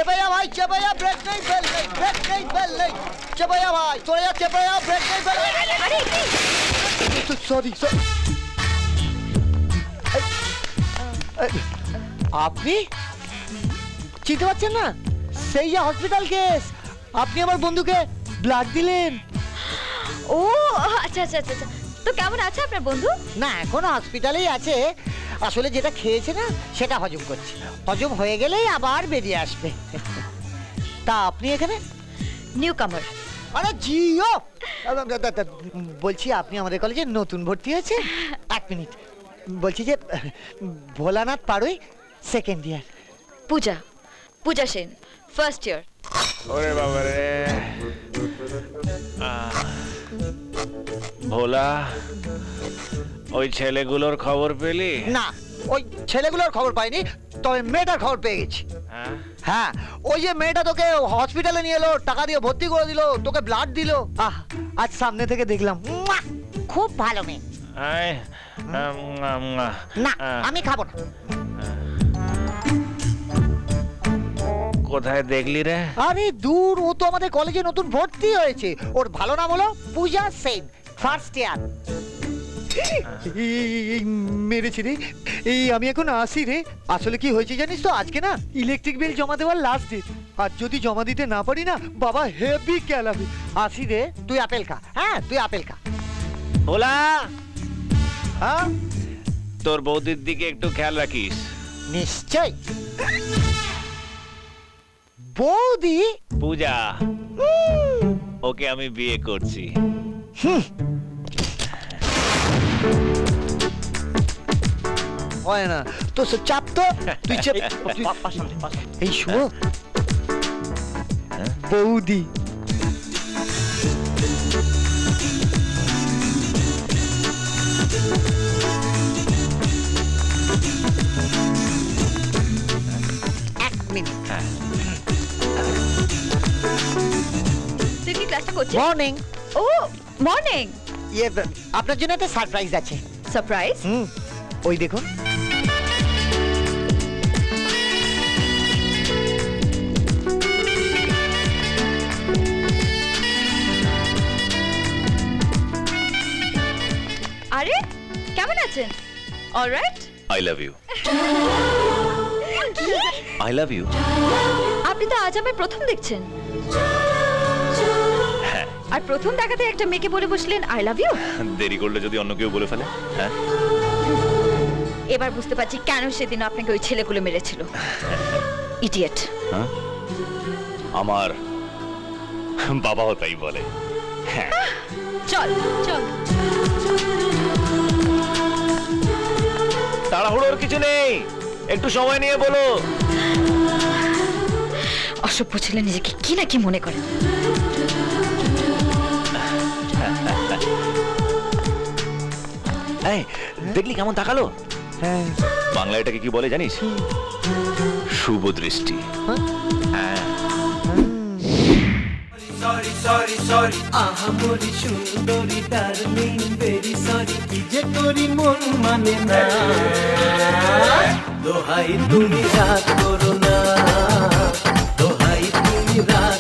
চেপে ভাই, চেপে ব্রেক নেই, বেল নেই, ব্রেক নেই, বেল নেই। চেপে ভাই, চলে যা, চেপে ব্রেক নেই, বেল নেই। আরে সরি। আপনি চিনতে পারছেন না? সেই যে হসপিটাল কেস, আপনি আমার বন্ধুকে ব্লাড দিলেন। ও আচ্ছা। তো কেমন আছে আপনার বন্ধু? না, এখনো হসপিটালেই আছে। আসলে যেটা খেয়েছে না সেটা হজম করছে, হজম হয়ে গেলেই আবার বেরিয়ে আসবে। তা আপনি এখানে? নিউ কামার। আরে জিও, বলছি আপনি আমাদের কলেজে নতুন ভর্তি হয়েছে? এক মিনিট, বলছি যে ভোলানাথ পাড়ুই, সেকেন্ড ইয়ার। পূজা সেন, ফার্স্ট ইয়ার। ওরে বাবা রে, ভোলা, ওই ছেলেগুলোর খবর পেলি? না, ওই ছেলেগুলোর খবর পাইনি, তবে মেয়েটার খবর পেয়ে গেছি। হ্যাঁ, ওই যে মেয়েটা তোকে হসপিটালে নিয়ে এলো, টাকা দিয়ে ভর্তি করে দিল, তোকে ব্লাড দিল। আজ সামনে থেকে দেখলাম, খুব ভালো মেয়ে। না, আমি খাবো না। কোথায় দেখলি রে? আরে দূর, ও তো আমাদের কলেজে নতুন ভর্তি হয়েছে। ওর ভালো নাম হলো পূজা সেন, ফার্স্ট ইয়ার। মেরেছি রে, আমি এখন আসি রে। আসলে কি হয়েছে জানিস তো, আজকে না ইলেকট্রিক বিল জমা দেওয়ার লাস্ট ডেট। আর যদি জমা দিতে না পারি না, বাবা হেভি ক্যালাবে। আসি রে, তুই আপেল খা। হ্যাঁ, তুই আপেল খা। ভোলা, হ্যাঁ, তোর বৌদির দিকে একটু খেয়াল রাখিস। নিশ্চয়। বৌদি? পূজা, ওকে আমি বিয়ে করছি। হয় না তো, চাপ তো, তুই চেপ। এই শুনো, বৌদি। এক মিনিট। তুই কি ক্লাসটা করছিস? মর্নিং। ও মর্নিং। আপনার জন্য একটা সারপ্রাইজ আছে। সারপ্রাইজ? ওই দেখুন। আরে কেমন আছেন? Alright. I love you. I love you. আপনি তো আজ আমার প্রথম দেখছেন। আর প্রথম দেখাতে একটা মেয়েকে বলে বসলেন আই লাভ ইউ। দেরি করলে যদি অন্য কেউ বলে ফেলে? হ্যাঁ, এবার বুঝতে পারছি কেন সেদিন আপনাকে ওই ছেলেগুলো মেরেছিল। ইডিয়েট। আমার বাবাও তাই বলে। হ্যাঁ, চল। তাড়াহুড়োর কিছু নেই, একটু সময় নিয়ে বলো। অসভ্য ছেলে নিজেকে কি না কি মনে করে। দেখলি কেমন তাকালো? বাংলা এটাকে কি বলে জানিস? শুভ দৃষ্টি। সরি আহামরি সুন্দরী ডার্লিং ভেরি সরি, কি যে করি মন মানে না। দোহাই তুমি রাগ করো না, দোহাই তুমি রাগ